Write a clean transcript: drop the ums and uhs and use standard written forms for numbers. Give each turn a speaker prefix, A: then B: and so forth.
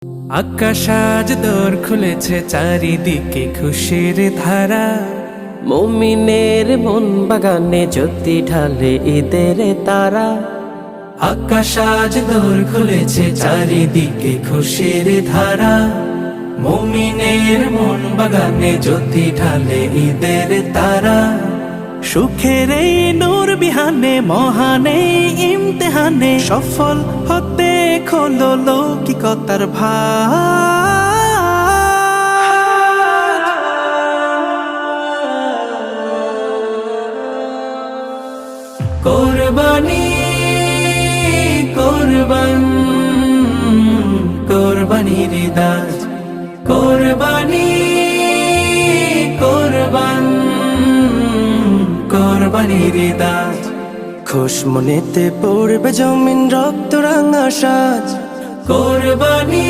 A: আকাশ আজ দোর খুলেছে, চারিদিকে খুশির ধারা।
B: মুমিনের মন বাগানে জ্যোতি ঢালে ঈদের তারা।
A: আকাশ আজ দোর খুলেছে, চারিদিকে খুশির ধারা। মুমিনের মন বাগানে জ্যোতি ঢালে ঈদের তারা। সুখের এই নূর বিহানে, মহানে ইমতেহানে, সফল হতে খোলো লৌকিকতার ভাগ। কোরবানি কোরবান কোরবানির দাস, কোরবানি কোরবান কোরবানির দাস।
B: খুশ মনেতে পড়বে জমিন রক্ত রাঙা সাজ।
A: কোরবানি